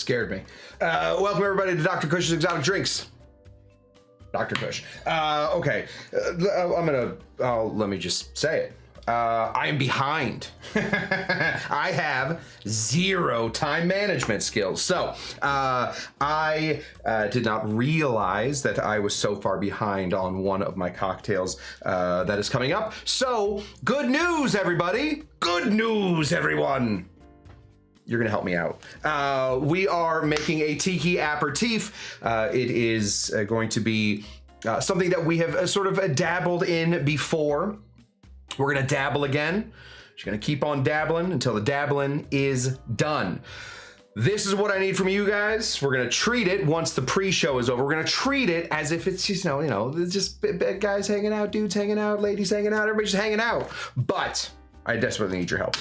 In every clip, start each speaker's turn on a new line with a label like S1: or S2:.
S1: Scared me. Welcome everybody to Dr. Cush's Exotic Drinks. Dr. Cush. Okay, let me just say it. I am behind. I have 0 time management skills. So I did not realize that I was so far behind on one of my cocktails that is coming up. So good news, everybody. Good news, everyone. You're gonna help me out. We are making a Tiki Aper-Tiki. It is going to be something that we have sort of dabbled in before. We're gonna dabble again. Just gonna keep on dabbling until the dabbling is done. This is what I need from you guys. We're gonna treat it once the pre-show is over. We're gonna treat it as if it's just, it's just guys hanging out, dudes hanging out, ladies hanging out, everybody's just hanging out. But I desperately need your help.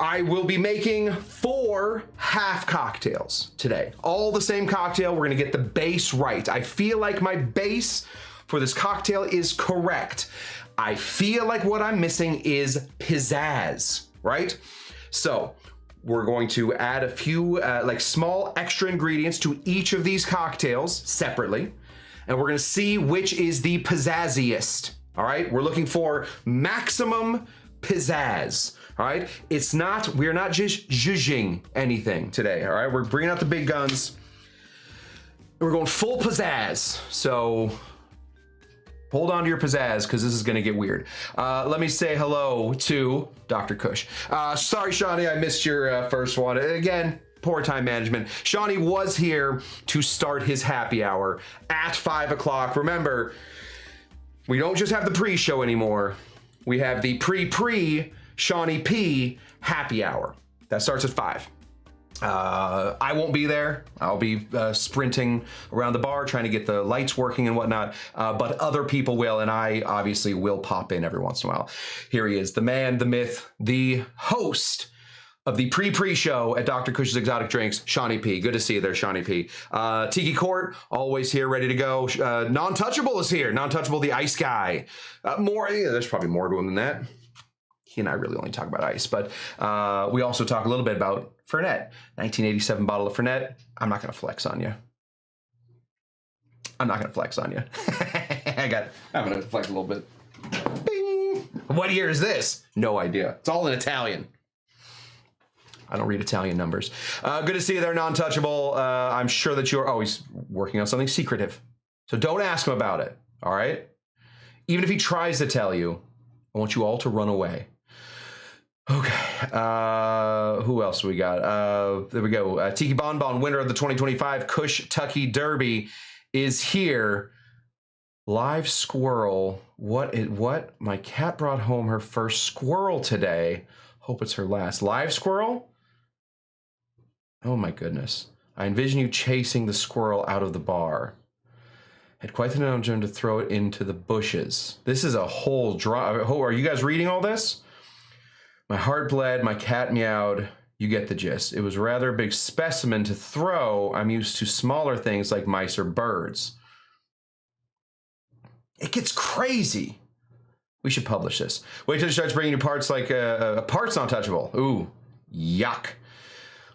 S1: I will be making 4 half cocktails today. All the same cocktail. We're gonna get the base right. I feel like my base for this cocktail is correct. I feel like what I'm missing is pizzazz, right? So we're going to add a few like small extra ingredients to each of these cocktails separately, and we're gonna see which is the pizzazziest, all right? We're looking for maximum pizzazz, all right? We're not just zhuzhing anything today, all right? We're bringing out the big guns. We're going full pizzazz, so hold on to your pizzazz, because this is going to get weird. Let me say hello to Dr. Cush. Sorry, Shawnee, I missed your first one. Again, poor time management. Shawnee was here to start his happy hour at 5 o'clock. Remember, we don't just have the pre-show anymore. We have the pre-Shawnee P happy hour. That starts at 5. I won't be there. I'll be sprinting around the bar trying to get the lights working and whatnot, but other people will, and I obviously will pop in every once in a while. Here he is, the man, the myth, the host of the pre-show at Dr. Cush's Exotic Drinks, Shawnee P. Good to see you there, Shawnee P. Tiki Court, always here, ready to go. Non-Touchable is here. Non-Touchable, the ice guy. There's probably more to him than that. He and I really only talk about ice, but we also talk a little bit about Fernet. 1987 bottle of Fernet. I'm not gonna flex on you. I'm gonna flex a little bit. Bing. What year is this? No idea. It's all in Italian. I don't read Italian numbers. Good to see you there, Non-Touchable. I'm sure that you're always working on something secretive. So don't ask him about it, all right? Even if he tries to tell you, I want you all to run away. Okay, who else we got? There we go. Tiki Bonbon, winner of the 2025 Cush Tucky Derby, is here. Live squirrel. What? My cat brought home her first squirrel today. Hope it's her last. Live squirrel? Oh my goodness. I envision you chasing the squirrel out of the bar. Had quite the notion to throw it into the bushes. This is a whole drama. Are you guys reading all this? My heart bled, my cat meowed. You get the gist. It was rather a big specimen to throw. I'm used to smaller things like mice or birds. It gets crazy. We should publish this. Wait till it starts bringing you parts like parts Non-Touchable. Ooh, yuck.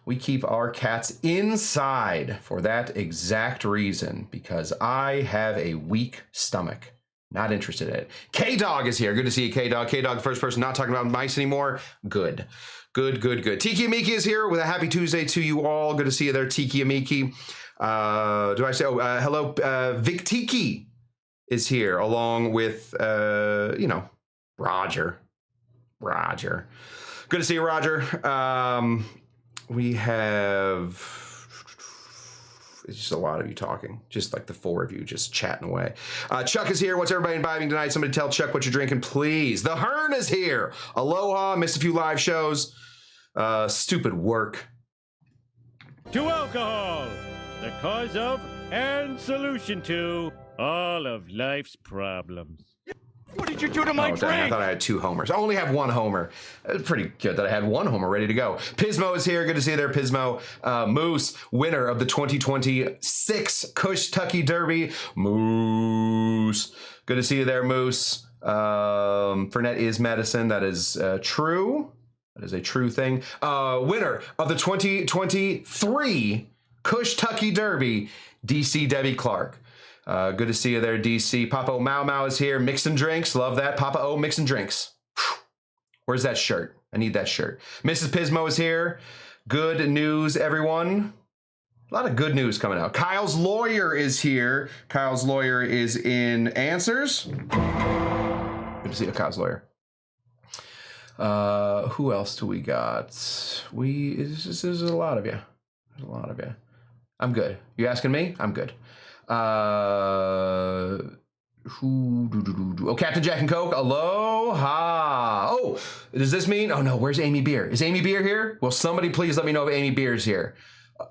S1: We keep our cats inside for that exact reason, because I have a weak stomach. Not interested in it. K-Dog is here. Good to see you, K-Dog. K-Dog, the first person not talking about mice anymore. Good. Good. Tiki Amiki is here with a happy Tuesday to you all. Good to see you there, Tiki Amiki. Do I say, hello, Vic Tiki is here along with, Roger. Good to see you, Roger. We have... It's just a lot of you talking. Just like the 4 of you just chatting away. Chuck is here. What's everybody imbibing tonight? Somebody tell Chuck what you're drinking, please. The Hearn is here. Aloha. Missed a few live shows. Stupid work.
S2: To alcohol, the cause of and solution to all of life's problems. What did you do to my drink?
S1: Dang, I thought I had 2 homers. I only have 1 homer. Pretty good that I had 1 homer ready to go. Pismo is here. Good to see you there, Pismo. Moose, winner of the 2026 Cush Tucky Derby. Moose. Good to see you there, Moose. Fernet is medicine. That is true. That is a true thing. Winner of the 2023 Cush Tucky Derby, DC Debbie Clark. Good to see you there, DC. Papa O Mau Mau is here. Mixing drinks. Love that. Papa O mixing drinks. Where's that shirt? I need that shirt. Mrs. Pismo is here. Good news, everyone. A lot of good news coming out. Kyle's lawyer is here. Kyle's lawyer is in Answers. Good to see you, Kyle's lawyer. Who else do we got? There's a lot of you. There's a lot of you. I'm good. You asking me? I'm good. Oh, Captain Jack and Coke. Aloha. Oh, does this mean? Oh no, where's Amy Beer? Is Amy Beer here? Will somebody please let me know if Amy Beer is here?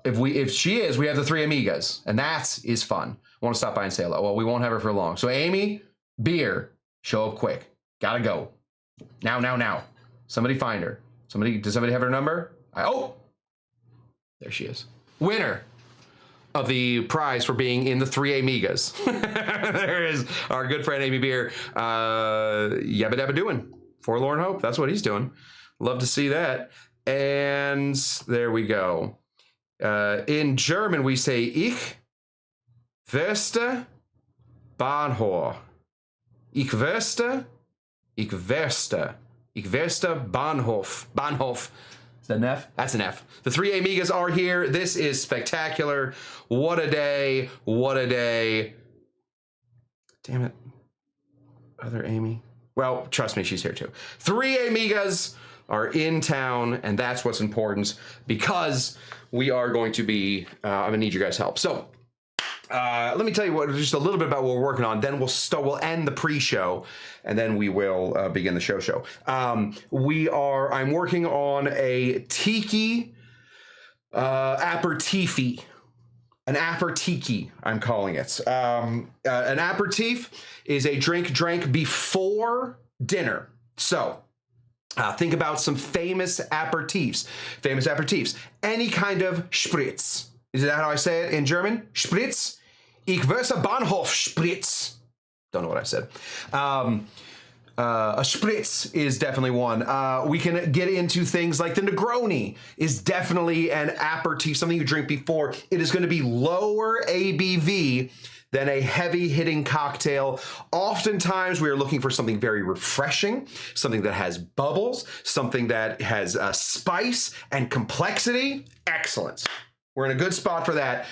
S1: If she is, we have the 3 amigas, and that is fun. Want to stop by and say hello? Well, we won't have her for long. So Amy Beer, show up quick. Gotta go. Now. Somebody find her. Does somebody have her number? Oh, there she is. Winner of the prize for being in the 3 amigas. There is our good friend Amy Beer. Yabba dabba doing. Forlorn Hope. That's what he's doing. Love to see that. And there we go. In German, we say Ich wüsste Bahnhof. Ich wüsste Bahnhof. Bahnhof. Is that an F? That's an F. The 3 amigas are here. This is spectacular. What a day. What a day. Damn it. Other Amy. Well, trust me, she's here too. 3 amigas are in town, and that's what's important because we are going to be, I'm gonna need you guys' help. So let me tell you just a little bit about what we're working on. Then we'll end the pre-show, and then we will begin the show. I'm working on a tiki Aper-Tiki. An Aper-Tiki, I'm calling it. An aperitif is a drink drank before dinner. So think about some famous aperitifs. Any kind of spritz. Is that how I say it in German? Spritz. Ich wüsste Bahnhof Spritz. Don't know what I said. A spritz is definitely one. We can get into things like the Negroni is definitely an aperitif, something you drink before. It is going to be lower ABV than a heavy-hitting cocktail. Oftentimes, we are looking for something very refreshing, something that has bubbles, something that has spice and complexity. Excellent. We're in a good spot for that.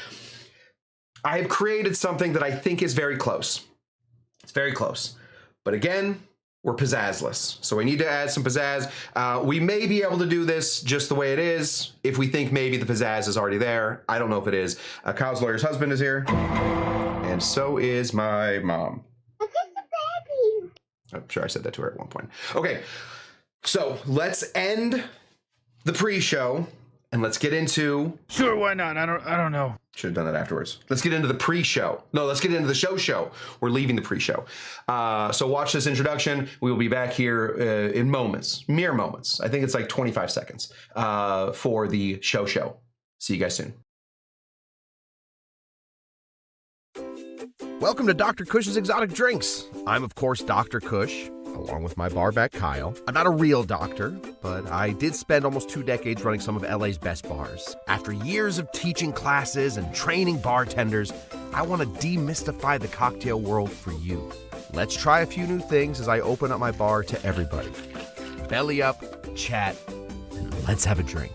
S1: I have created something that I think is very close. It's very close. But again, we're pizzazzless. So we need to add some pizzazz. We may be able to do this just the way it is if we think maybe the pizzazz is already there. I don't know if it is. Kyle's lawyer's husband is here. And so is my mom. I'm sure I said that to her at one point. Okay, so let's end the pre-show and let's get into...
S3: Sure, why not? I don't know.
S1: Should have done that afterwards. Let's get into the pre-show. No, let's get into the show. We're leaving the pre-show. So watch this introduction. We will be back here in moments, mere moments. I think it's like 25 seconds for the show. See you guys soon.
S4: Welcome to Dr. Cush's Exotic Drinks. I'm, of course, Dr. Cush, along with my barback Kyle. I'm not a real doctor, but I did spend almost 2 decades running some of LA's best bars. After years of teaching classes and training bartenders, I want to demystify the cocktail world for you. Let's try a few new things as I open up my bar to everybody. Belly up, chat, and let's have a drink.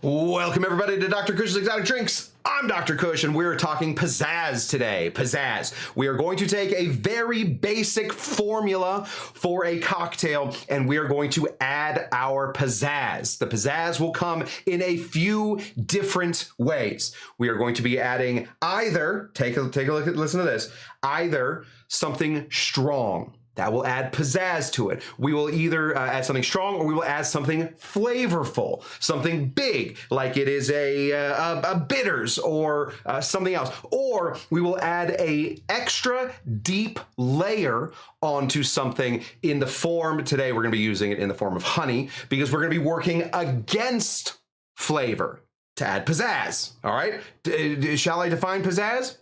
S1: Welcome, everybody, to Dr. Cush's Exotic Drinks. I'm Dr. Cush, and we're talking pizzazz today. Pizzazz. We are going to take a very basic formula for a cocktail, and we are going to add our pizzazz. The pizzazz will come in a few different ways. We are going to be adding either, take a look at, listen to this, either something strong. That will add pizzazz to it. We will either add something strong or we will add something flavorful, something big, like it is a bitters or something else. Or we will add a extra deep layer onto something in the form, today we're gonna be using it in the form of honey, because we're gonna be working against flavor to add pizzazz, all right? Shall I define pizzazz?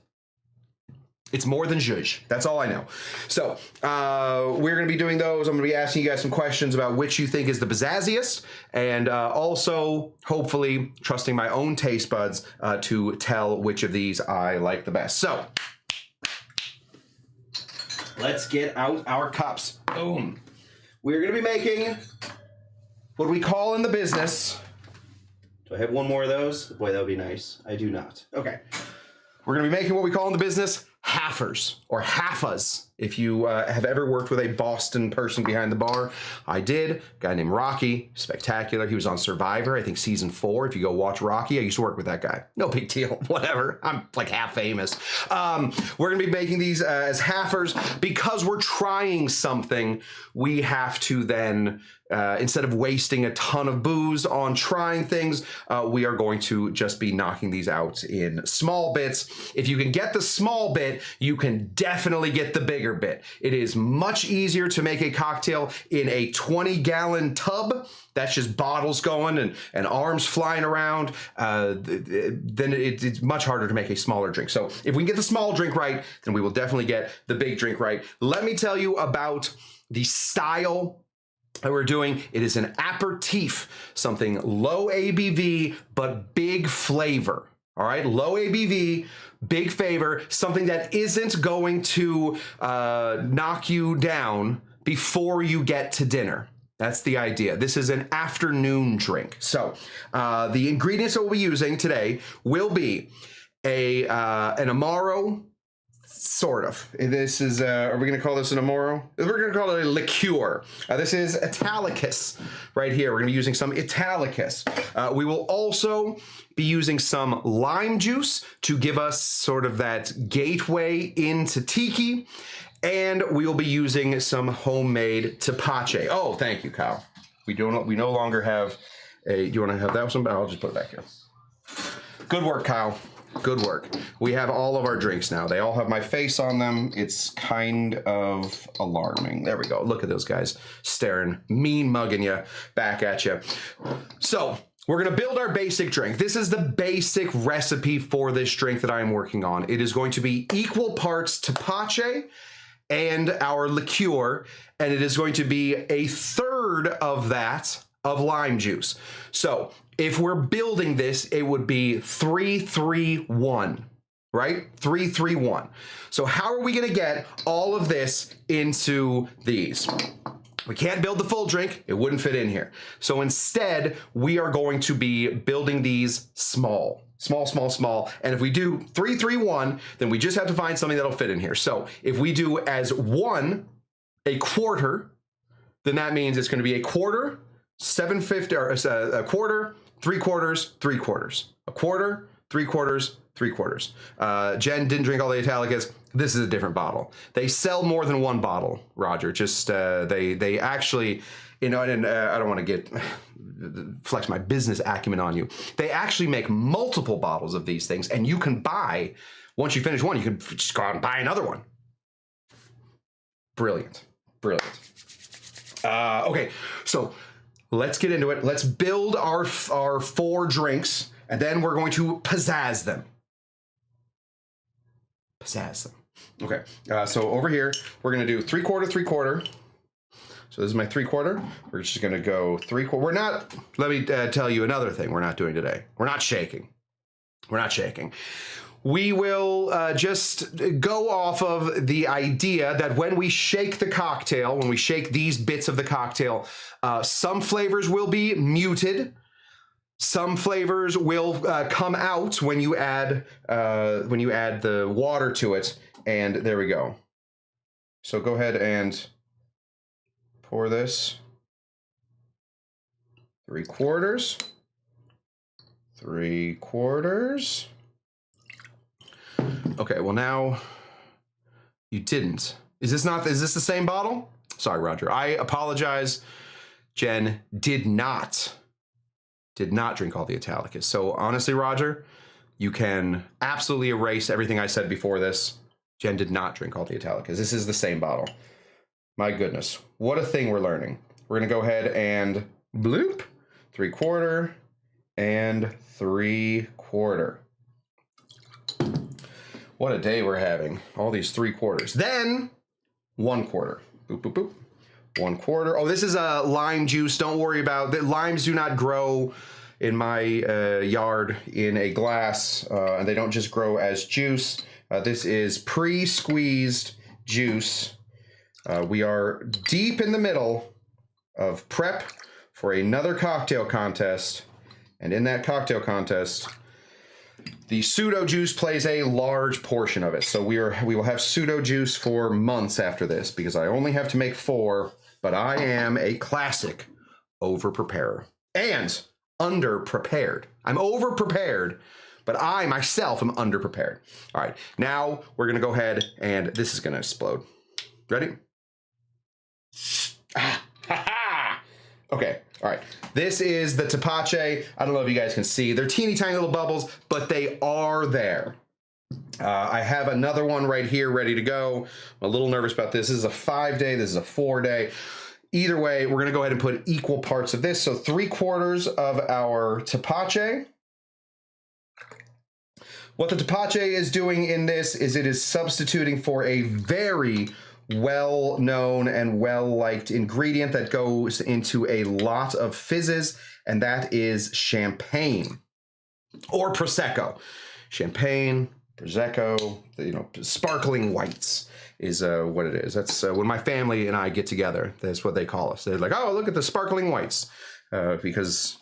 S1: It's more than zhuzh. That's all I know. So we're going to be doing those. I'm going to be asking you guys some questions about which you think is the pizzazziest, and also hopefully trusting my own taste buds to tell which of these I like the best. So let's get out our cups. Boom. We're going to be making what we call in the business. Do I have one more of those? Boy, that would be nice. I do not. Okay. We're going to be making what we call in the business halfers, or halfas. If you have ever worked with a Boston person behind the bar, I did. A guy named Rocky, spectacular. He was on Survivor, I think season 4. If you go watch Rocky, I used to work with that guy. No big deal, whatever. I'm like half famous. We're gonna be making these as halfers because we're trying something. We have to then, instead of wasting a ton of booze on trying things, we are going to just be knocking these out in small bits. If you can get the small bit, you can definitely get the bigger bit. It is much easier to make a cocktail in a 20-gallon tub. That's just bottles going and arms flying around. Then it's much harder to make a smaller drink. So if we can get the small drink right, then we will definitely get the big drink right. Let me tell you about the style that we're doing. It is an aperitif, something low ABV, but big flavor. All right, low ABV, big flavor, something that isn't going to knock you down before you get to dinner. That's the idea. This is an afternoon drink. So the ingredients that we'll be using today will be an Amaro, sort of. This is, are we going to call this an Amaro? We're going to call it a liqueur. This is Italicus right here. We're going to be using some Italicus. We will also be using some lime juice to give us sort of that gateway into tiki. And we will be using some homemade tepache. Oh, thank you, Kyle. We no longer have a, do you want to have that one? I'll just put it back here. Good work, Kyle. Good work. We have all of our drinks now. They all have my face on them. It's kind of alarming. There we go. Look at those guys staring, mean mugging you back at you. So we're going to build our basic drink. This is the basic recipe for this drink that I am working on. It is going to be equal parts tepache and our liqueur, and it is going to be a third of that of lime juice. So if we're building this, it would be 3-3-1, right? 3-3-1. So how are we going to get all of this into these? We can't build the full drink. It wouldn't fit in here. So instead, we are going to be building these small. And if we do 3-3-1, then we just have to find something that'll fit in here. So if we do as one, a quarter, then that means it's going to be a quarter, 7/50, or a quarter, 3/4, 3/4, a quarter, 3/4, 3/4. Jen didn't drink all the Italicus. This is a different bottle. They sell more than one bottle, Roger. Just they actually, you know, and I don't want to get flex my business acumen on you. They actually make multiple bottles of these things, and you can buy, once you finish one, you can just go out and buy another one. Brilliant. Okay, so let's get into it. Let's build our 4 drinks, and then we're going to pizzazz them. Okay, so over here, we're going to do 3/4, 3/4. So this is my 3/4. We're just going to go 3/4. We're not, let me tell you another thing we're not doing today. We're not shaking. We will just go off of the idea that when we shake the cocktail, when we shake these bits of the cocktail, some flavors will be muted. Some flavors will come out when you add the water to it, and there we go. So go ahead and pour this 3/4, 3/4. Okay, well now you didn't. Is this the same bottle? Sorry, Roger. I apologize. Jen did not drink all the Italicus. So honestly, Roger, you can absolutely erase everything I said before this. Jen did not drink all the Italicus. This is the same bottle. My goodness, what a thing we're learning. We're gonna go ahead and bloop, 3/4 and 3/4. What a day we're having. All these 3/4. Then 1/4. Boop, boop, boop. 1/4. Oh, this is a lime juice. Don't worry about it. Limes do not grow in my yard in a glass, and they don't just grow as juice. This is pre-squeezed juice. We are deep in the middle of prep for another cocktail contest, and in that cocktail contest, the pseudo juice plays a large portion of it. So we will have pseudo juice for months after this because I only have to make 4, but I am a classic over-preparer and under-prepared. I'm over-prepared, but I myself am under-prepared. All right, now we're gonna go ahead and this is gonna explode. Ready? Okay, all right. This is the tepache. I don't know if you guys can see. They're teeny tiny little bubbles, but they are there. I have another one right here ready to go. I'm a little nervous about this. This is a 5-day, this is a 4-day. Either way, we're gonna go ahead and put equal parts of this. So 3/4 of our tepache. What the tepache is doing in this is it is substituting for a very well-known and well-liked ingredient that goes into a lot of fizzes, and that is champagne or Prosecco. Champagne, Prosecco, you know, sparkling whites is what it is. That's when my family and I get together, that's what they call us. They're like, oh, look at the sparkling whites, because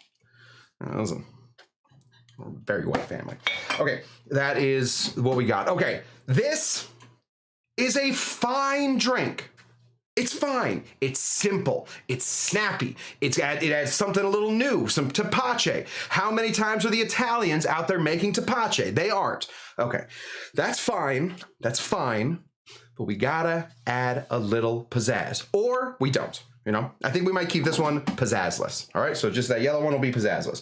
S1: that was a very white family. Okay, that is what we got. Okay, this is a fine drink. It's fine. It's simple. It's snappy. It adds something a little new, some tepache. How many times are the Italians out there making tepache? They aren't. Okay, that's fine. That's fine. But we gotta add a little pizzazz. Or we don't, you know? I think we might keep this one pizzazzless. All right, so just that yellow one will be pizzazzless.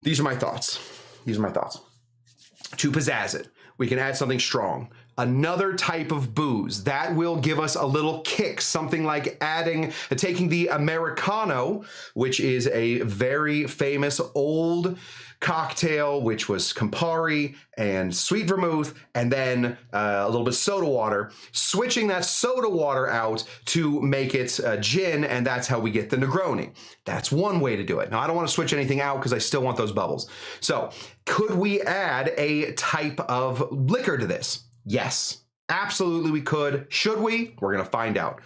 S1: These are my thoughts. These are my thoughts. To pizzazz it, we can add something strong. Another type of booze that will give us a little kick, something like taking the Americano, which is a very famous old cocktail, which was Campari and sweet vermouth, and then a little bit of soda water, switching that soda water out to make it gin, and that's how we get the Negroni. That's one way to do it. Now, I don't want to switch anything out because I still want those bubbles. So, could we add a type of liquor to this? Yes, absolutely we could. Should we? We're going to find out.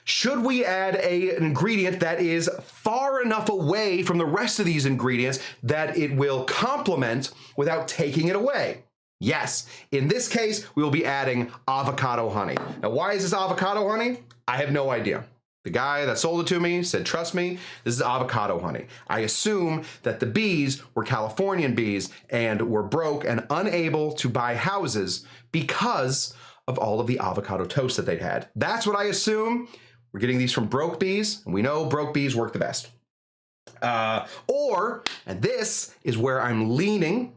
S1: Should we add an ingredient that is far enough away from the rest of these ingredients that it will complement without taking it away? Yes. In this case, we will be adding avocado honey. Now, why is this avocado honey? I have no idea. The guy that sold it to me said, trust me, this is avocado honey. I assume that the bees were Californian bees and were broke and unable to buy houses because of all of the avocado toast that they'd had. That's what I assume. We're getting these from broke bees, and we know broke bees work the best. And this is where I'm leaning.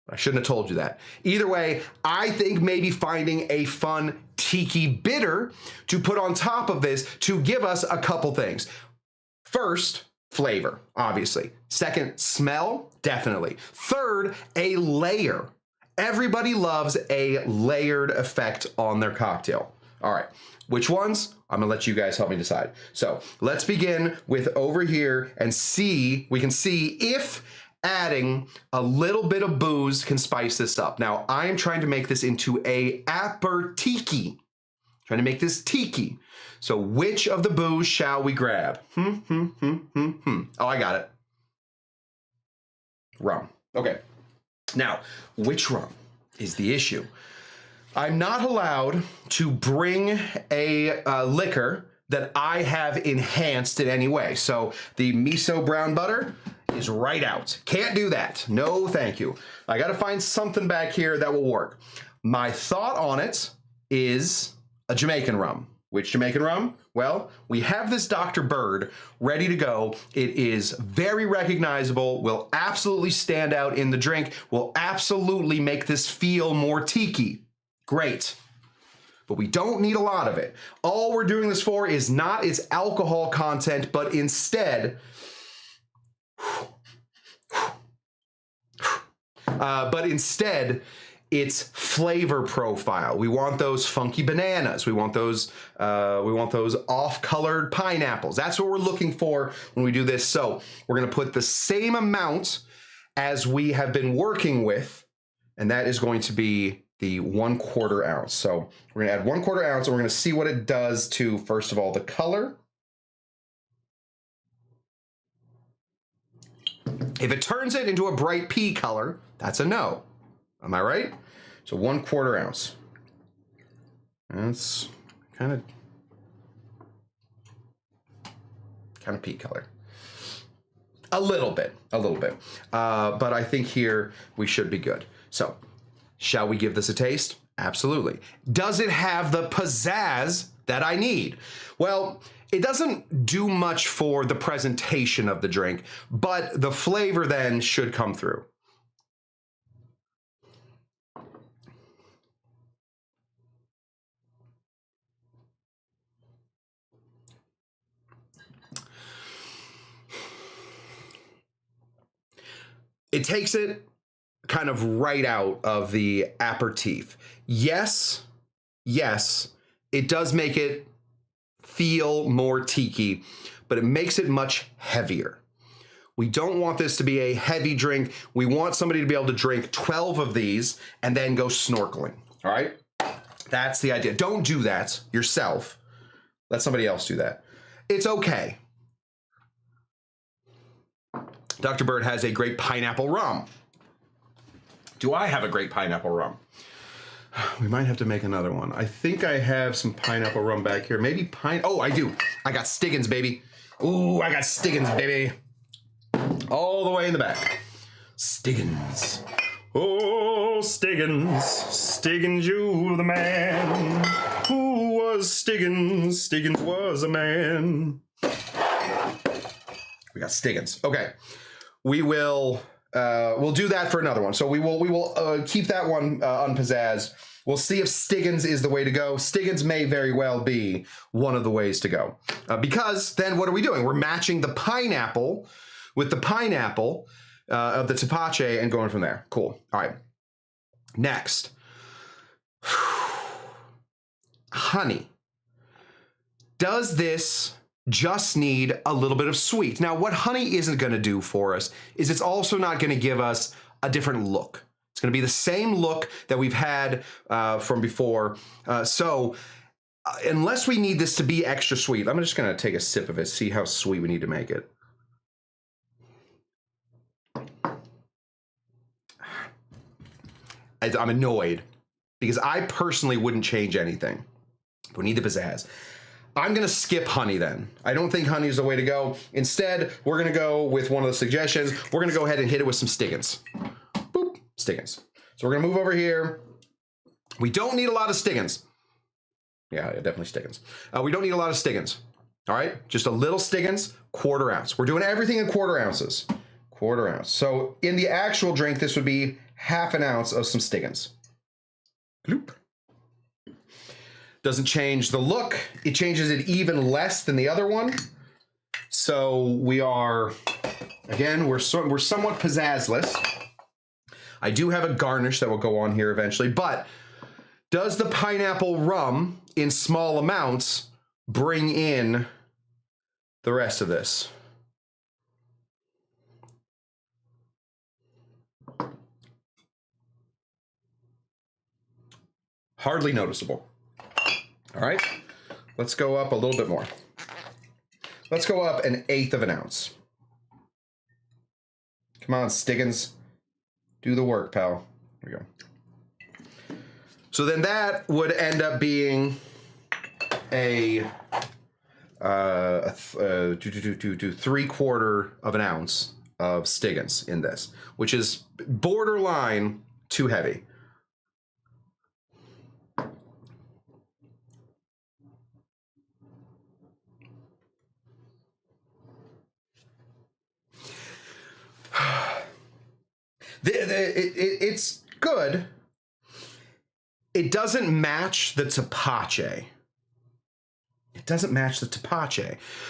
S1: I shouldn't have told you that. Either way, I think maybe finding a fun tiki bitter to put on top of this to give us a couple things. First, flavor, obviously. Second, smell, definitely. Third, a layer. Everybody loves a layered effect on their cocktail. All right, which ones? I'm gonna let you guys help me decide. So let's begin with over here and we can see if adding a little bit of booze can spice this up. Now, I am trying to make this into a Aper-Tiki. Trying to make this tiki. So which of the booze shall we grab? Oh, I got it. Rum. Okay. Now, which rum is the issue? I'm not allowed to bring a liquor that I have enhanced in any way. So the miso brown butter is right out. Can't do that. No, thank you. I got to find something back here that will work. My thought on it is a Jamaican rum. Which Jamaican rum? Well, we have this Dr. Bird ready to go. It is very recognizable, will absolutely stand out in the drink, will absolutely make this feel more tiki. Great. But we don't need a lot of it. All we're doing this for is not its alcohol content, but instead, its flavor profile. We want those funky bananas. We want those off-colored pineapples. That's what we're looking for when we do this. So we're gonna put the same amount as we have been working with, and that is going to be the 1/4 ounce. So we're gonna add 1/4 ounce, and we're gonna see what it does to, first of all, the color. If it turns it into a bright pea color, that's a no. Am I right? So 1/4 ounce. That's kind of pea color. A little bit. But I think here we should be good. So, shall we give this a taste? Absolutely. Does it have the pizzazz that I need? Well, it doesn't do much for the presentation of the drink, but the flavor then should come through. It takes it kind of right out of the aperitif. Yes, it does make it feel more tiki, but it makes it much heavier. We don't want this to be a heavy drink. We want somebody to be able to drink 12 of these and then go snorkeling, all right? That's the idea. Don't do that yourself. Let somebody else do that. It's okay. Dr. Bird has a great pineapple rum. Do I have a great pineapple rum? We might have to make another one. I think I have some pineapple rum back here. Maybe oh, I do. I got Stiggins, baby. Ooh, I got Stiggins, baby. All the way in the back. Stiggins. Oh, Stiggins. Stiggins, you the man. Who was Stiggins? Stiggins was a man. We got Stiggins. Okay. We'll do that for another one. So we will keep that one unpizzazzed. We'll see if Stiggins is the way to go. Stiggins may very well be one of the ways to go. Because then what are we doing? We're matching the pineapple with the pineapple of the tepache and going from there. Cool. All right. Next. Honey. Does this just need a little bit of sweet? Now, what honey isn't going to do for us is it's also not going to give us a different look. It's going to be the same look that we've had from before. So unless we need this to be extra sweet, I'm just going to take a sip of it, see how sweet we need to make it. I'm annoyed because I personally wouldn't change anything. We need the pizzazz. I'm going to skip honey then. I don't think honey is the way to go. Instead, we're going to go with one of the suggestions. We're going to go ahead and hit it with some Stiggins. Boop, Stiggins. So we're going to move over here. We don't need a lot of Stiggins. Yeah, definitely Stiggins. We don't need a lot of Stiggins. All right, just a little Stiggins, 1/4 ounce. We're doing everything in 1/4 ounces. 1/4 ounce. So in the actual drink, this would be 1/2 ounce of some Stiggins. Bloop. Doesn't change the look. It changes it even less than the other one. So we are, again, we're somewhat pizzazzless. I do have a garnish that will go on here eventually, but does the pineapple rum in small amounts bring in the rest of this? Hardly noticeable. All right, let's go up a little bit more. Let's go up 1/8 ounce. Come on, Stiggins. Do the work, pal. There we go. So then that would end up being a 3/4 ounce of Stiggins in this, which is borderline too heavy. It's good. It doesn't match the tepache.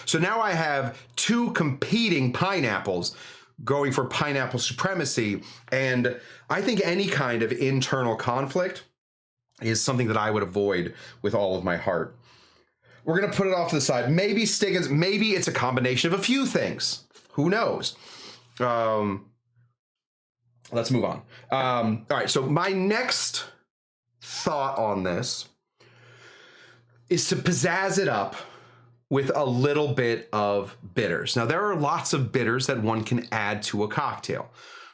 S1: So now I have two competing pineapples, going for pineapple supremacy. And I think any kind of internal conflict is something that I would avoid with all of my heart. We're going to put it off to the side. Maybe Stiggins, maybe it's a combination of a few things. Who knows? Let's move on. All right, so my next thought on this is to pizzazz it up with a little bit of bitters. Now, there are lots of bitters that one can add to a cocktail,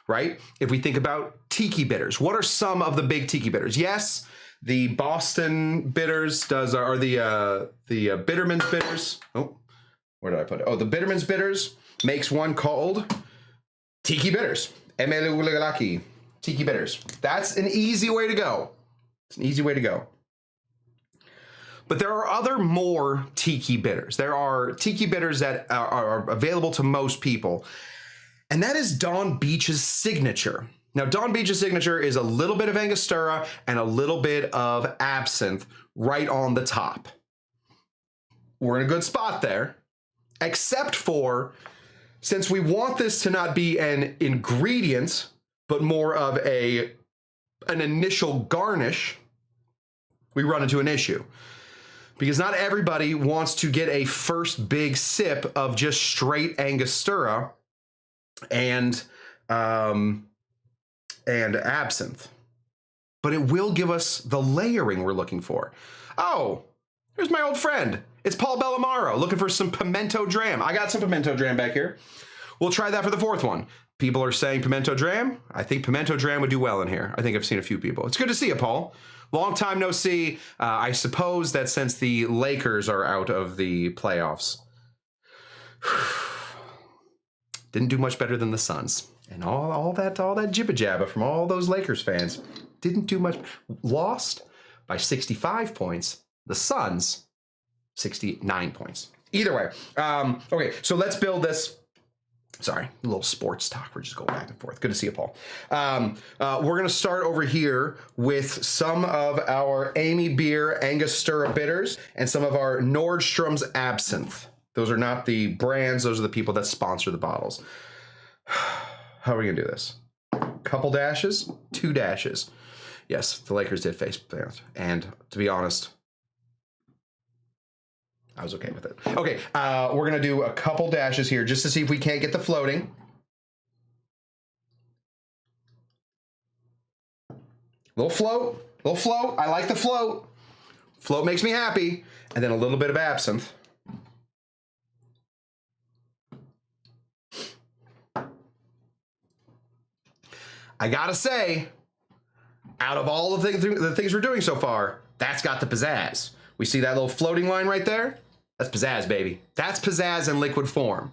S1: right? If we think about tiki bitters, what are some of the big tiki bitters? Yes, the Boston bitters are the Bitterman's bitters. Oh, where did I put it? Oh, the Bitterman's bitters makes one called tiki bitters. Tiki bitters. That's an easy way to go. It's an easy way to go. But there are other more tiki bitters. There are tiki bitters that are available to most people. And that is Dawn Beach's signature. Now, Dawn Beach's signature is a little bit of Angostura and a little bit of absinthe right on the top. We're in a good spot there, except for, since we want this to not be an ingredient, but more of an initial garnish, we run into an issue. Because not everybody wants to get a first big sip of just straight Angostura and absinthe. But it will give us the layering we're looking for. Oh, here's my old friend. It's Paul Bellamaro looking for some pimento dram. I got some pimento dram back here. We'll try that for the fourth one. People are saying pimento dram. I think pimento dram would do well in here. I think I've seen a few people. It's good to see you, Paul. Long time no see. I suppose that since the Lakers are out of the playoffs, didn't do much better than the Suns. And all that jibba jabba from all those Lakers fans didn't do much. Lost by 65 points. The Suns, 69 points. Either way. Okay, so let's build this. Sorry, a little sports talk. We're just going back and forth. Good to see you, Paul. We're going to start over here with some of our Amy Beer Angostura bitters and some of our Nordstrom's absinthe. Those are not the brands. Those are the people that sponsor the bottles. How are we going to do this? Couple dashes, 2 dashes. Yes, the Lakers did face fans. And to be honest, I was okay with it. Okay, we're going to do a couple dashes here just to see if we can't get the floating. Little float, little float. I like the float. Float makes me happy. And then a little bit of absinthe. I gotta say, out of all the things we're doing so far, that's got the pizzazz. We see that little floating line right there? That's pizzazz, baby. That's pizzazz in liquid form.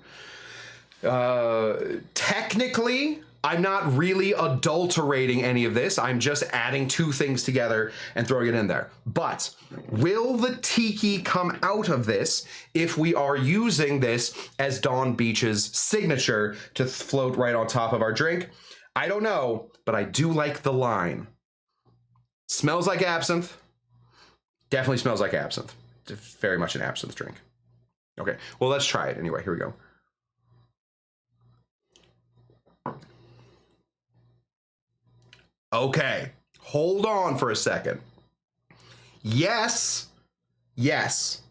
S1: Technically, I'm not really adulterating any of this. I'm just adding 2 things together and throwing it in there. But will the tiki come out of this if we are using this as Dawn Beach's signature to float right on top of our drink? I don't know, but I do like the line. Smells like absinthe. Definitely smells like absinthe. It's very much an absinthe drink. Okay, well, let's try it anyway. Here we go. Okay, hold on for a second. Yes, yes,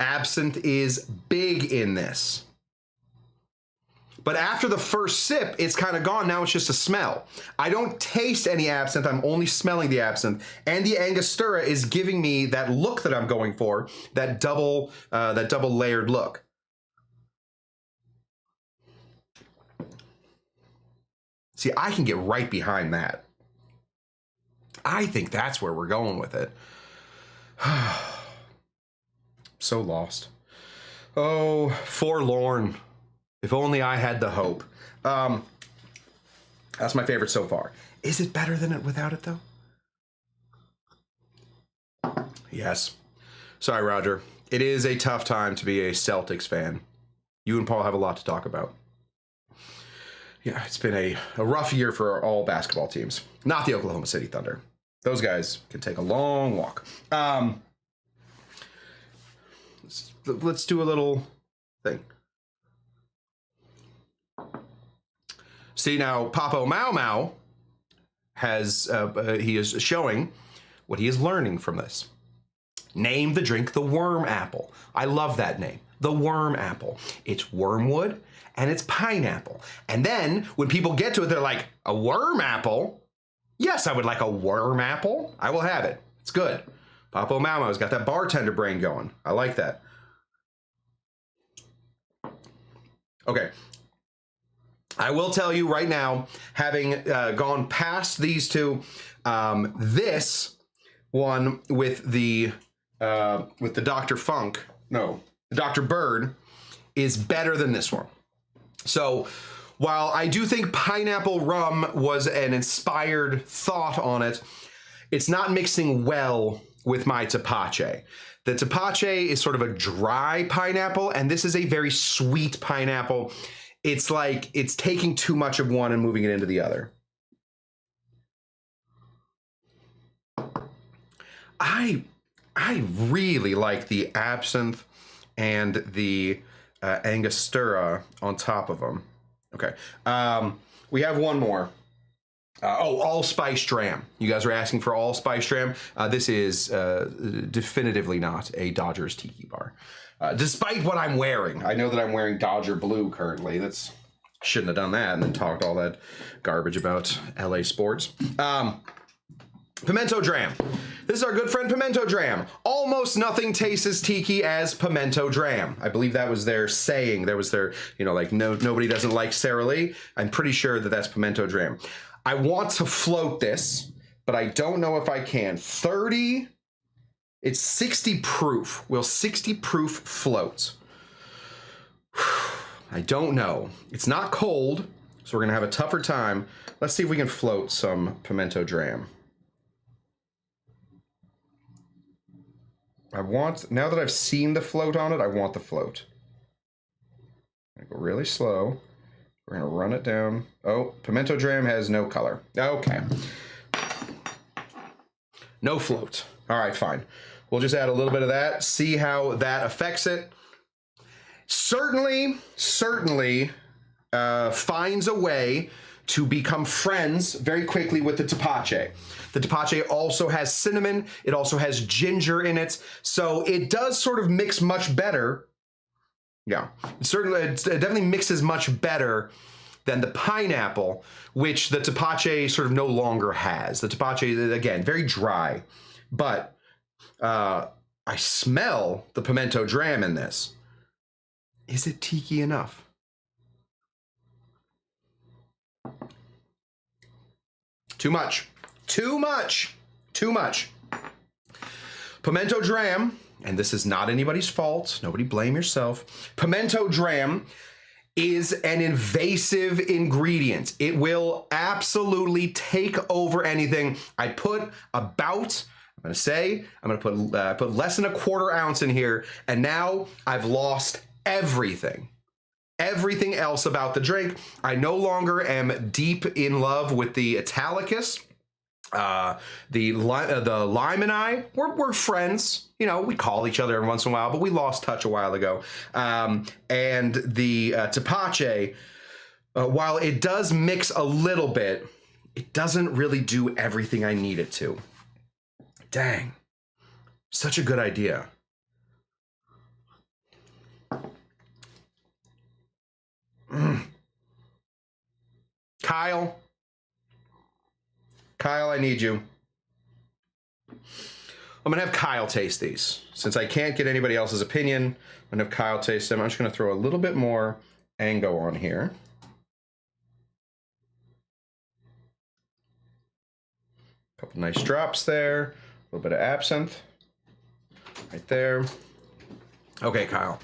S1: absinthe is big in this. But after the first sip, it's kind of gone. Now it's just a smell. I don't taste any absinthe. I'm only smelling the absinthe. And the Angostura is giving me that look that I'm going for, that double layered look. See, I can get right behind that. I think that's where we're going with it. So lost. Oh, forlorn. If only I had the hope. That's my favorite so far. Is it better than it without it, though? Yes. Sorry, Roger. It is a tough time to be a Celtics fan. You and Paul have a lot to talk about. Yeah, it's been a rough year for all basketball teams. Not the Oklahoma City Thunder. Those guys can take a long walk. Let's do a little thing. See, now Papo Mau Mau has, he is showing what he is learning from this. Name the drink the worm apple. I love that name, the worm apple. It's wormwood and it's pineapple. And then when people get to it, they're like, a worm apple? Yes, I would like a worm apple. I will have it. It's good. Papo Mau Mau's got that bartender brain going. I like that. Okay. I will tell you right now, having gone past these two, this one with the Dr. Funk, no, Dr. Bird, is better than this one. So while I do think pineapple rum was an inspired thought on it, it's not mixing well with my Tepache. The Tepache is sort of a dry pineapple, and this is a very sweet pineapple. It's like it's taking too much of one and moving it into the other. I really like the absinthe and the Angostura on top of them. Okay, we have one more. Allspice Dram. You guys are asking for Allspice Dram. This is definitively not a Dodgers Tiki bar. Despite what I'm wearing. I know that I'm wearing Dodger blue currently. Shouldn't have done that and then talked all that garbage about LA sports. Pimento Dram. This is our good friend Pimento Dram. Almost nothing tastes as tiki as Pimento Dram. I believe that was their saying. That was their, like nobody doesn't like Sara Lee. I'm pretty sure that that's Pimento Dram. I want to float this, but I don't know if I can. 30, it's 60 proof. Will 60 proof float? I don't know. It's not cold, so we're gonna have a tougher time. Let's see if we can float some Pimento Dram. Now that I've seen the float on it, I want the float. I'm gonna go really slow. We're gonna run it down. Oh, Pimento Dram has no color. Okay. No float. All right, fine. We'll just add a little bit of that, see how that affects it. Certainly finds a way to become friends very quickly with the Tepache. The Tepache also has cinnamon. It also has ginger in it. So it does sort of mix much better. Yeah, it definitely mixes much better than the pineapple, which the Tepache sort of no longer has. The Tepache, again, very dry, but I smell the Pimento Dram in this. Is it tiki enough? Too much. Too much. Too much. Pimento Dram, and this is not anybody's fault. Nobody blame yourself. Pimento Dram is an invasive ingredient. It will absolutely take over anything. I put about, I'm gonna put less than a quarter ounce in here, and now I've lost everything. Everything else about the drink. I no longer am deep in love with the Italicus. The Lime and I, we're friends. We call each other every once in a while, but we lost touch a while ago. And the Tepache, while it does mix a little bit, it doesn't really do everything I need it to. Dang. Such a good idea. Kyle, I need you. I'm gonna have Kyle taste these. Since I can't get anybody else's opinion, I'm gonna have Kyle taste them. I'm just gonna throw a little bit more Ango on here. A couple nice drops there. A little bit of absinthe right there. Okay, Kyle.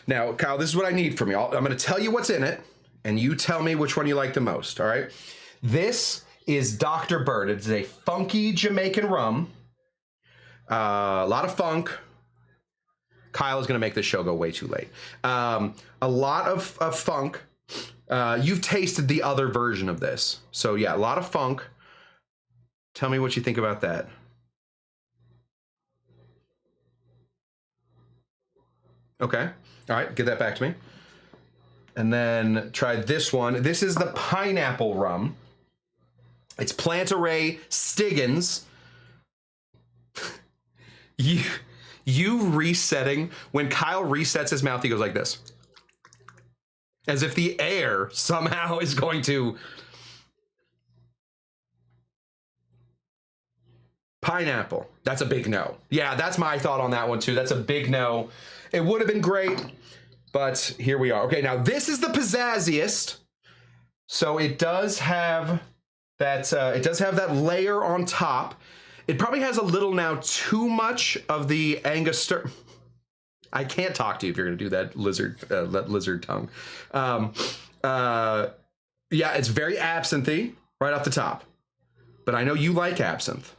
S1: Now, Kyle, this is what I need from you. I'm gonna tell you what's in it, and you tell me which one you like the most, all right? This is Dr. Bird. It's a funky Jamaican rum. A lot of funk. Kyle is going to make this show go way too late. A lot of funk. You've tasted the other version of this. So yeah, a lot of funk. Tell me what you think about that. Okay. All right, give that back to me. And then try this one. This is the pineapple rum. It's Plantaray Stiggins. You resetting, when Kyle resets his mouth, he goes like this. As if the air somehow is going to... Pineapple. That's a big no. Yeah, that's my thought on that one too. That's a big no. It would have been great, but here we are. Okay, now this is the pizzazziest. So it does have that layer on top. It probably has a little now too much of the Angostura. I can't talk to you if you're gonna do that lizard tongue. Yeah, it's very absinthy right off the top, but I know you like absinthe.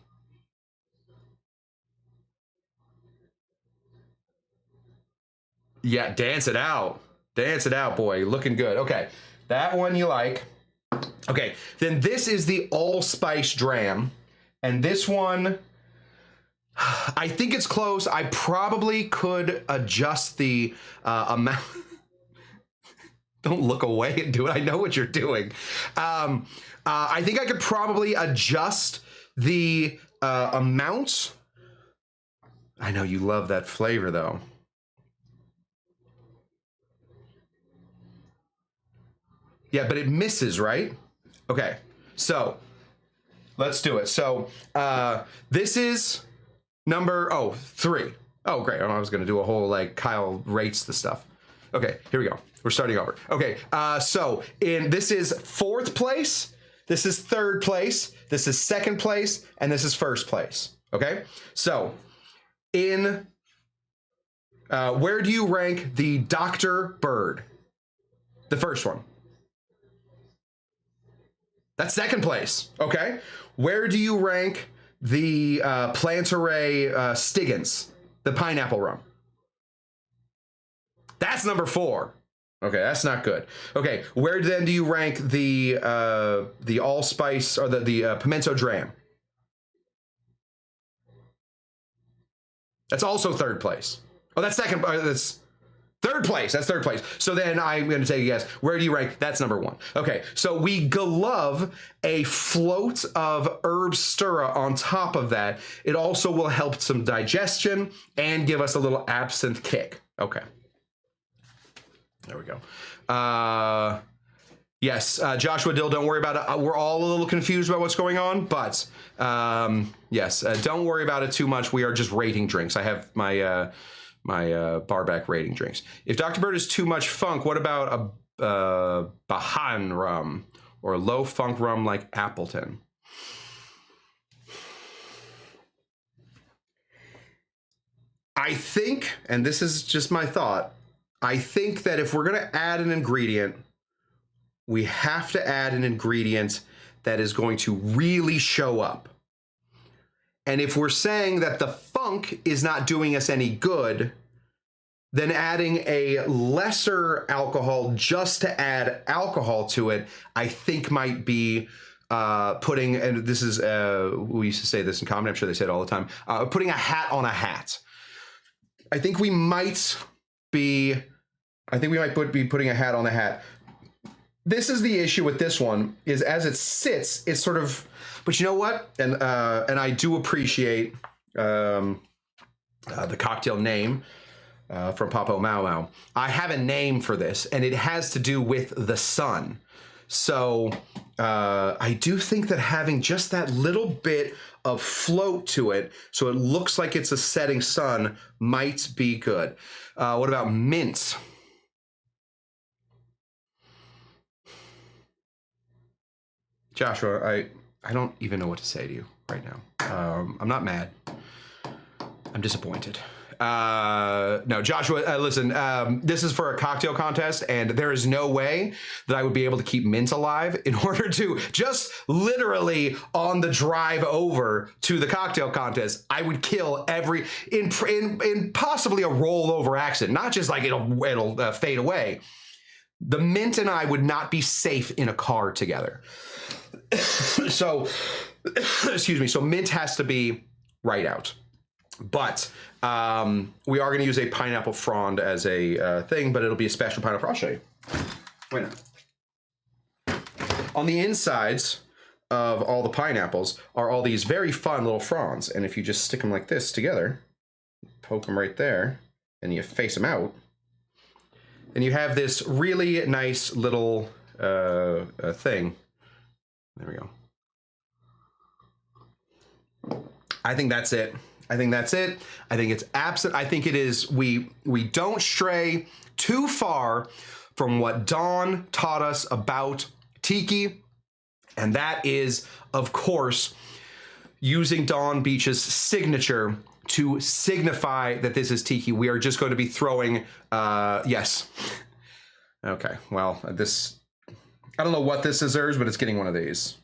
S1: Yeah, dance it out. Dance it out, boy. Looking good. Okay, that one you like. Okay, then this is the allspice dram. And this one, I think it's close. I probably could adjust the amount. Don't look away and do it. I know what you're doing. I think I could probably adjust the amount. I know you love that flavor, though. Yeah, but it misses, right? Okay, so let's do it. So this is number 3. Oh, great. I was gonna do a whole like Kyle rates the stuff. Okay, here we go. We're starting over. Okay, so this is 4th place, this is 3rd place, this is 2nd place, and this is 1st place. Okay, so in where do you rank the Dr. Bird? The first one. That's 2nd place. Okay. Where do you rank the Plantaray Stiggins, the pineapple rum? That's number 4. Okay, that's not good. Okay, where then do you rank the allspice or the pimento dram? That's also 3rd place. Oh, that's 2nd. That's 3rd place. That's 3rd place. So then I'm going to take a guess. Where do you rank? That's number 1. Okay, so we glove a float of herb stirra on top of that. It also will help some digestion and give us a little absinthe kick. Okay. There we go. Yes, Joshua Dill, don't worry about it. We're all a little confused about what's going on, but yes, don't worry about it too much. We are just rating drinks. I have my barback rating drinks. If Dr. Bird is too much funk, what about a Bahan rum or a low funk rum like Appleton? I think, and this is just my thought, I think that if we're gonna add an ingredient, we have to add an ingredient that is going to really show up. And if we're saying that the funk is not doing us any good, then adding a lesser alcohol just to add alcohol to it, I think might be putting, and this is, we used to say this in comedy, I'm sure they say it all the time, putting a hat on a hat. I think we might be putting a hat on a hat. This is the issue with this one, is as it sits, it's sort of, but you know what? And I do appreciate the cocktail name from Papo Mau Mau. I have a name for this, and it has to do with the sun. So I do think that having just that little bit of float to it, so it looks like it's a setting sun, might be good. What about mint? Joshua, I don't even know what to say to you right now. I'm not mad. I'm disappointed. No, Joshua, listen, this is for a cocktail contest, and there is no way that I would be able to keep mint alive in order to just literally on the drive over to the cocktail contest, I would kill in possibly a rollover accident, not just like it'll fade away. The mint and I would not be safe in a car together. So, excuse me. So mint has to be right out. But we are going to use a pineapple frond as a thing, but it'll be a special pineapple. I'll show you. Wait a minute. On the insides of all the pineapples are all these very fun little fronds. And if you just stick them like this together, poke them right there, and you face them out, and you have this really nice little thing. There we go. I think that's it. I think that's it. I think it's absent. I think it is, we don't stray too far from what Dawn taught us about Tiki. And that is, of course, using Dawn Beach's signature to signify that this is Tiki. We are just going to be throwing, yes. Okay, well, this, I don't know what this deserves, but it's getting one of these.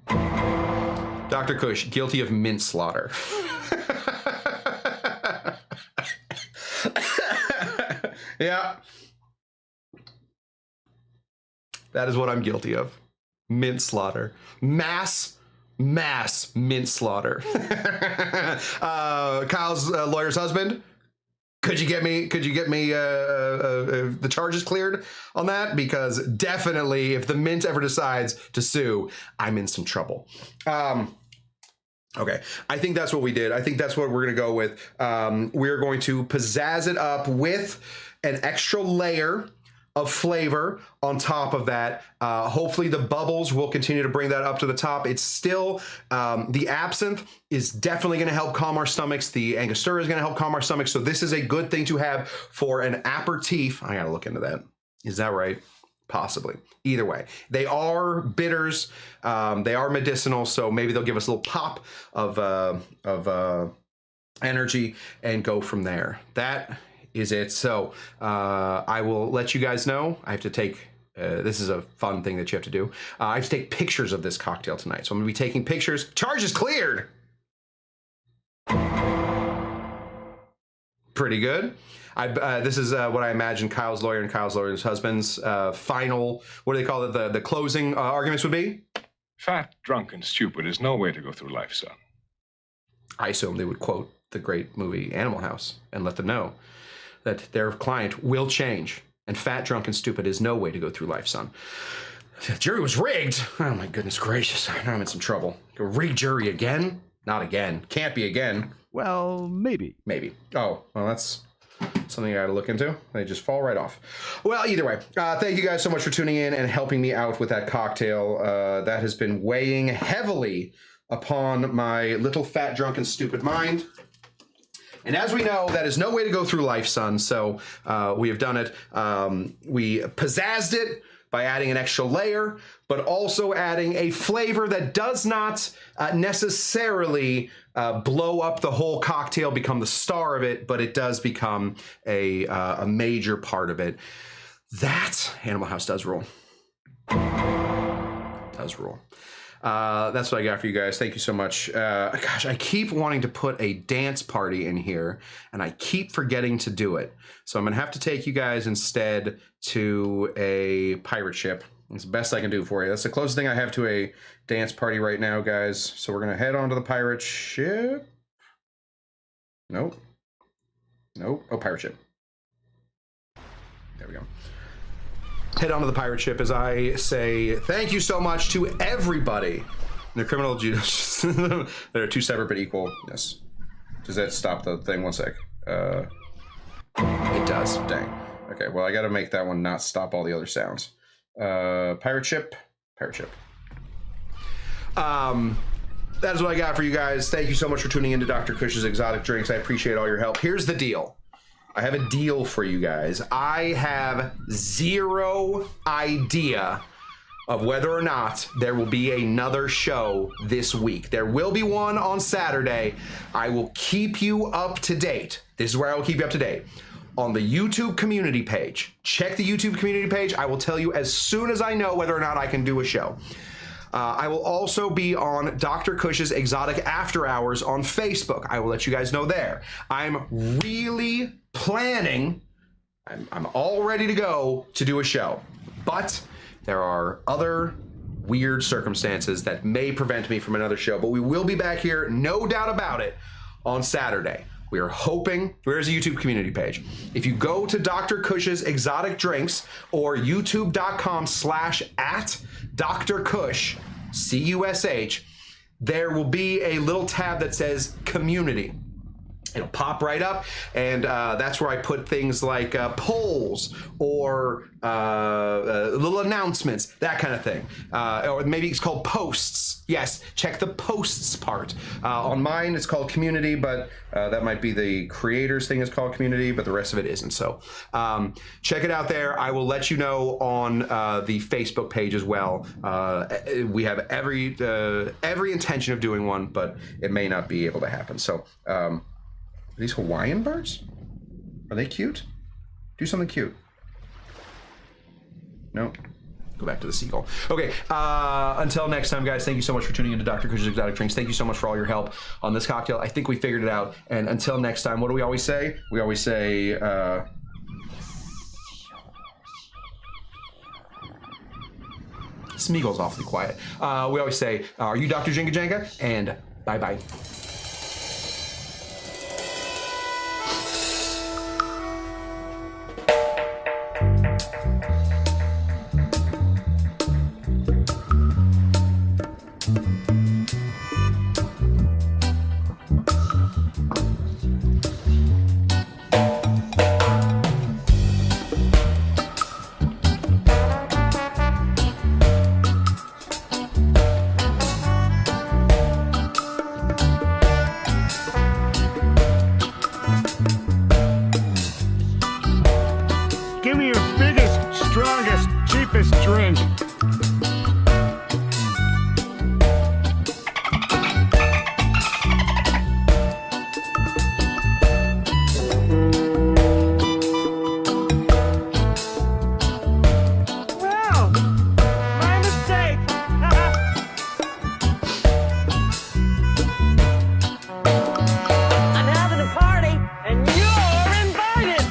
S1: Dr. Cush, guilty of manslaughter. Yeah. That is what I'm guilty of. Manslaughter. Mass manslaughter. Kyle's lawyer's husband. Could you get me the charges cleared on that? Because definitely if the Mint ever decides to sue, I'm in some trouble. Okay, I think that's what we did. I think that's what we're gonna go with. We're going to pizzazz it up with an extra layer of flavor on top of that. Hopefully the bubbles will continue to bring that up to the top. It's still, the absinthe is definitely gonna help calm our stomachs. The Angostura is gonna help calm our stomachs. So this is a good thing to have for an aperitif. I gotta look into that. Is that right? Possibly. Either way, they are bitters. They are medicinal. So maybe they'll give us a little pop of energy and go from there. That is it. So I will let you guys know. I have to take, this is a fun thing that you have to do. I have to take pictures of this cocktail tonight. So I'm gonna be taking pictures. Charges cleared. Pretty good. This is what I imagine Kyle's lawyer and Kyle's lawyer's husband's final, what do they call it, the closing arguments would be?
S5: Fat, drunk, and stupid is no way to go through life, son.
S1: I assume they would quote the great movie Animal House and let them know that their client will change, and fat, drunk, and stupid is no way to go through life, son. The jury was rigged. Oh my goodness gracious, now I'm in some trouble. A rigged jury again? Not again. Can't be again.
S6: Well, maybe.
S1: Maybe. Oh, well, that's something I gotta look into. They just fall right off. Well, either way, thank you guys so much for tuning in and helping me out with that cocktail. That has been weighing heavily upon my little fat, drunk, and stupid mind. And as we know, that is no way to go through life, son. So we have done it. We pizzazzed it by adding an extra layer, but also adding a flavor that does not necessarily blow up the whole cocktail, become the star of it, but it does become a major part of it. That Animal House does rule. Does rule. That's what I got for you guys. Thank you so much. Gosh, I keep wanting to put a dance party in here, and I keep forgetting to do it. So I'm gonna have to take you guys instead to a pirate ship. It's the best I can do for you. That's the closest thing I have to a dance party right now, guys. So we're gonna head on to the pirate ship. Nope. Nope. Oh, pirate ship. There we go. Head on to the pirate ship as I say thank you so much to everybody in the criminal justice. There are two separate but equal. Yes. Does that stop the thing? One sec. It does. Dang. Okay, well, I got to make that one not stop all the other sounds. Pirate ship. Pirate ship. That is what I got for you guys. Thank you so much for tuning into Dr. Cush's Exotic Drinks. I appreciate all your help. Here's the deal. I have a deal for you guys. I have zero idea of whether or not there will be another show this week. There will be one on Saturday. I will keep you up to date. This is where I will keep you up to date. On the YouTube community page. Check the YouTube community page. I will tell you as soon as I know whether or not I can do a show. I will also be on Dr. Cush's Exotic After Hours on Facebook. I will let you guys know there. I'm really planning, I'm all ready to go to do a show, but there are other weird circumstances that may prevent me from another show, but we will be back here, no doubt about it, on Saturday. We are hoping, where's the YouTube community page? If you go to Dr. Cush's Exotic Drinks or youtube.com/@Dr. Cush, CUSH, there will be a little tab that says community. It'll pop right up, and that's where I put things like polls or little announcements, that kind of thing. Or maybe it's called posts. Yes, check the posts part. On mine, it's called community, but that might be the creators thing is called community, but the rest of it isn't. So check it out there. I will let you know on the Facebook page as well. We have every intention of doing one, but it may not be able to happen. So. Are these Hawaiian birds? Are they cute? Do something cute. No? Go back to the seagull. Okay, until next time, guys, thank you so much for tuning into Dr. Cush's Exotic Drinks. Thank you so much for all your help on this cocktail. I think we figured it out. And until next time, what do we always say? We always say, Smeagol's awfully quiet. We always say, are you Dr. Jinga Jenga? And bye-bye.
S2: Give me your biggest, strongest, cheapest drink.
S6: Well, my mistake. I'm having a party, and you're invited.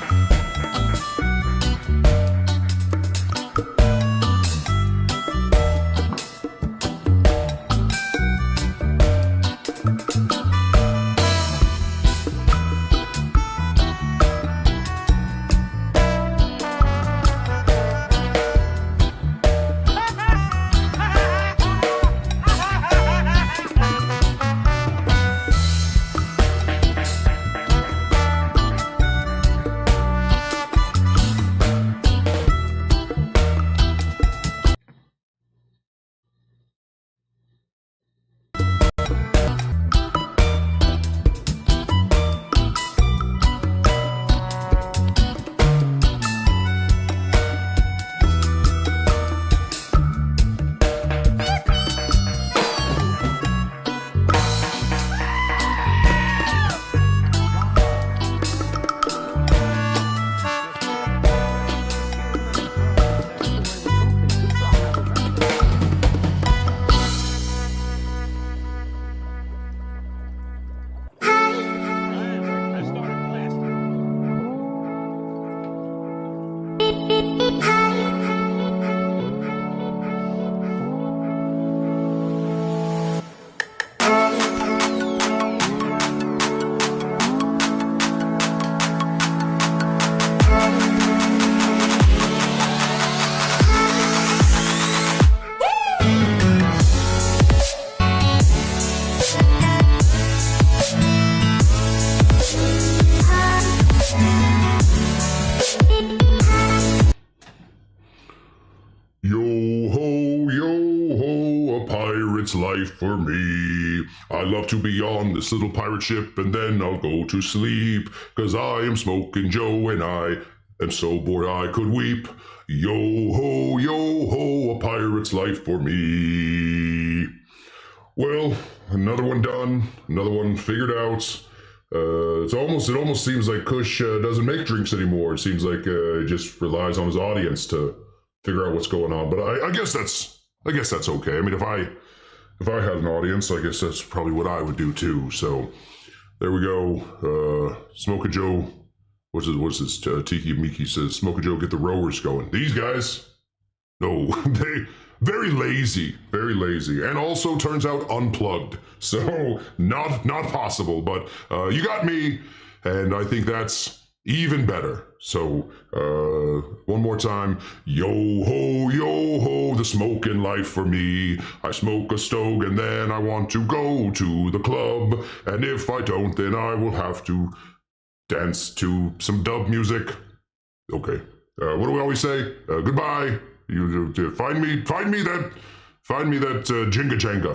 S7: It's life for me. I love to be on this little pirate ship and then I'll go to sleep. 'Cause I am Smoking Joe and I am so bored I could weep. Yo ho, a pirate's life for me. Well, another one done, another one figured out. It almost seems like Cush doesn't make drinks anymore. It seems like he just relies on his audience to figure out what's going on. But I guess that's okay. I mean, if I had an audience, I guess that's probably what I would do too. So there we go. Smoking Joe, what's this? Tiki Miki says, Smoking Joe, get the rowers going. These guys, no, they very lazy, and also turns out unplugged. So not possible. But you got me. and I think that's even better. So, one more time. Yo ho, the smoking life for me. I smoke a stove and then I want to go to the club. And if I don't, then I will have to dance to some dub music. Okay. What do we always say? Goodbye. You find me that Jinga Janga.